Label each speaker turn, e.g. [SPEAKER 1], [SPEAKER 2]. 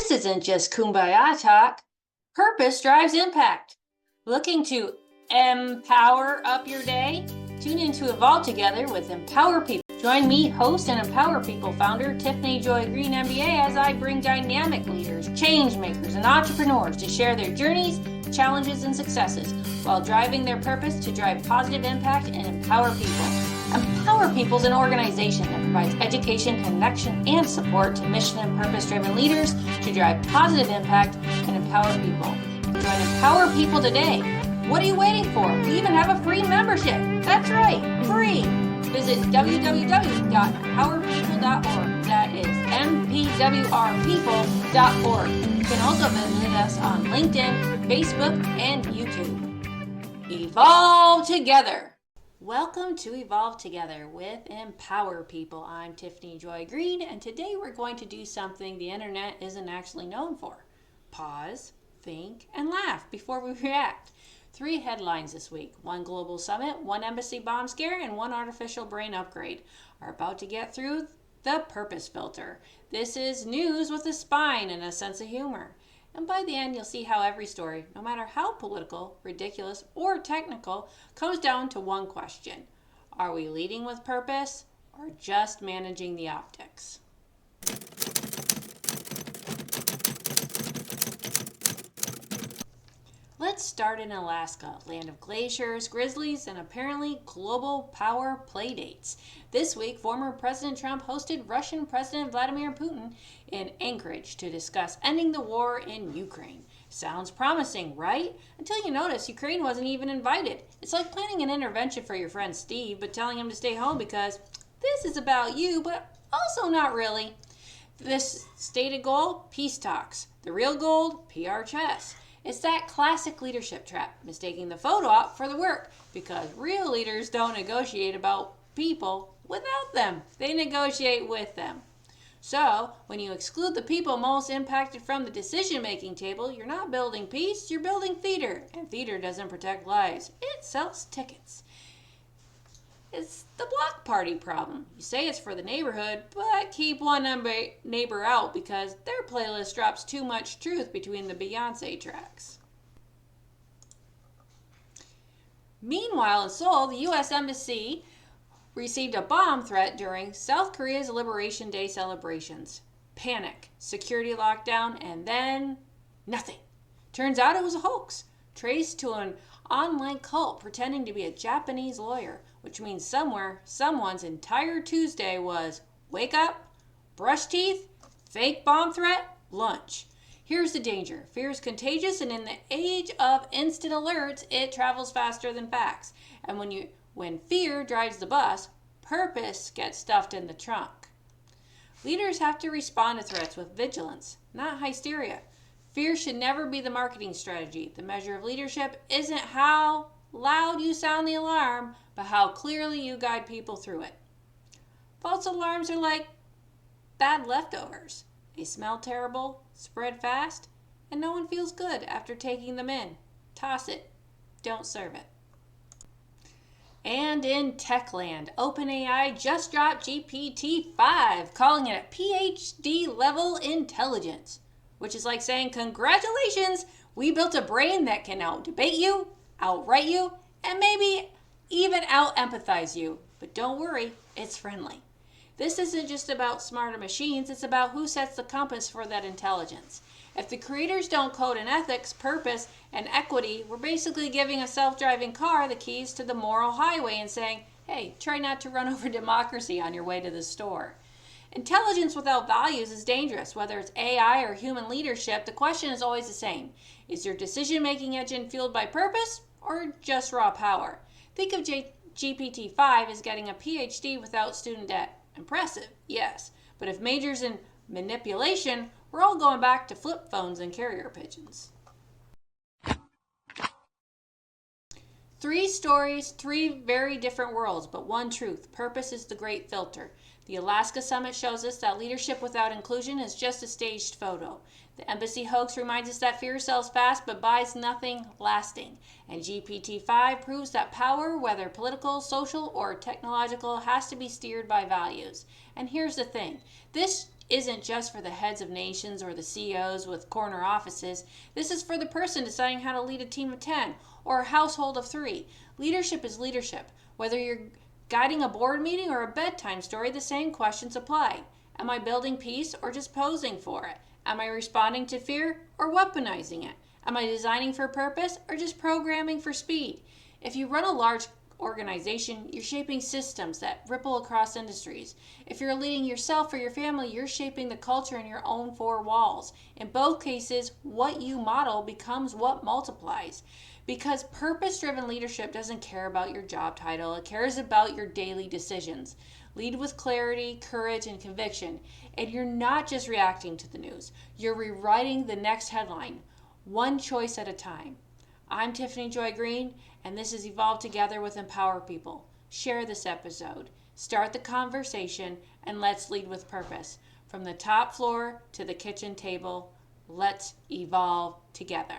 [SPEAKER 1] This isn't just kumbaya talk. Purpose drives impact. Looking to empower up your day? Tune in to Evolve Together with Empower People. Join me, host and Empower People founder Tiffany Joy Greene, MBA, as I bring dynamic leaders, change makers, and entrepreneurs to share their journeys, challenges, and successes while driving their purpose to drive positive impact and empower people. Empower People is an organization that provides education, connection, and support to mission and purpose-driven leaders to drive positive impact and empower people. Join Empower People today. What are you waiting for? We even have a free membership. That's right, free. Visit www.empowerpeople.org. That is MPWRPeople.org. You can also visit us on LinkedIn, Facebook, and YouTube. Evolve Together. Welcome to Evolve Together with Empower People. I'm Tiffany Joy Greene, and today we're going to do something the internet isn't actually known for. Pause, think, and laugh before we react. 3 headlines this week. 1 global summit, 1 embassy bomb scare, and 1 artificial brain upgrade are about to get through the purpose filter. This is news with a spine and a sense of humor. And by the end, you'll see how every story, no matter how political, ridiculous, or technical, comes down to one question. Are we leading with purpose or just managing the optics? Let's start in Alaska, land of glaciers, grizzlies, and apparently global power playdates. This week, former President Trump hosted Russian President Vladimir Putin in Anchorage to discuss ending the war in Ukraine. Sounds promising, right? Until you notice Ukraine wasn't even invited. It's like planning an intervention for your friend Steve, but telling him to stay home because this is about you, but also not really. This stated goal, peace talks. The real goal, PR chess. It's that classic leadership trap, mistaking the photo op for the work, because real leaders don't negotiate about people without them. They negotiate with them. So, when you exclude the people most impacted from the decision-making table, you're not building peace, you're building theater. And theater doesn't protect lives, it sells tickets. It's the block party problem. You say it's for the neighborhood, but keep one neighbor out because their playlist drops too much truth between the Beyonce tracks. Meanwhile, in Seoul, the U.S. Embassy received a bomb threat during South Korea's Liberation Day celebrations. Panic, security lockdown, and then nothing. Turns out it was a hoax, traced to an online cult pretending to be a Japanese lawyer, which means somewhere, someone's entire Tuesday was wake up, brush teeth, fake bomb threat, lunch. Here's the danger. Fear is contagious, and in the age of instant alerts, it travels faster than facts. And when fear drives the bus, purpose gets stuffed in the trunk. Leaders have to respond to threats with vigilance, not hysteria. Fear should never be the marketing strategy. The measure of leadership isn't how loud you sound the alarm, but how clearly you guide people through it. False alarms are like bad leftovers. They smell terrible, spread fast, and no one feels good after taking them in. Toss it. Don't serve it. And in Techland, OpenAI just dropped GPT-5, calling it a PhD level intelligence, which is like saying, congratulations, we built a brain that can out-debate you, outright you, and maybe even out-empathize you. But don't worry, it's friendly. This isn't just about smarter machines, it's about who sets the compass for that intelligence. If the creators don't code in ethics, purpose, and equity, we're basically giving a self-driving car the keys to the moral highway and saying, hey, try not to run over democracy on your way to the store. Intelligence without values is dangerous. Whether it's AI or human leadership, the question is always the same. Is your decision-making engine fueled by purpose or just raw power? Think of GPT-5 as getting a PhD without student debt. Impressive, yes. But if majors in manipulation, we're all going back to flip phones and carrier pigeons. 3 stories, 3 very different worlds, but one truth. Purpose is the great filter. The Alaska Summit shows us that leadership without inclusion is just a staged photo. The embassy hoax reminds us that fear sells fast but buys nothing lasting. And GPT-5 proves that power, whether political, social, or technological, has to be steered by values. And here's the thing. This isn't just for the heads of nations or the CEOs with corner offices. This is for the person deciding how to lead a team of 10 or a household of 3. Leadership is leadership. Whether you're guiding a board meeting or a bedtime story, the same questions apply. Am I building peace or just posing for it? Am I responding to fear or weaponizing it? Am I designing for purpose or just programming for speed? If you run a large organization, you're shaping systems that ripple across industries. If you're leading yourself or your family, you're shaping the culture in your own 4 walls. In both cases, what you model becomes what multiplies. Because purpose-driven leadership doesn't care about your job title, it cares about your daily decisions. Lead with clarity, courage, and conviction. And you're not just reacting to the news, you're rewriting the next headline, one choice at a time. I'm Tiffany Joy Greene, and this is Evolve Together with Empower People. Share this episode, start the conversation, and let's lead with purpose. From the top floor to the kitchen table, let's evolve together.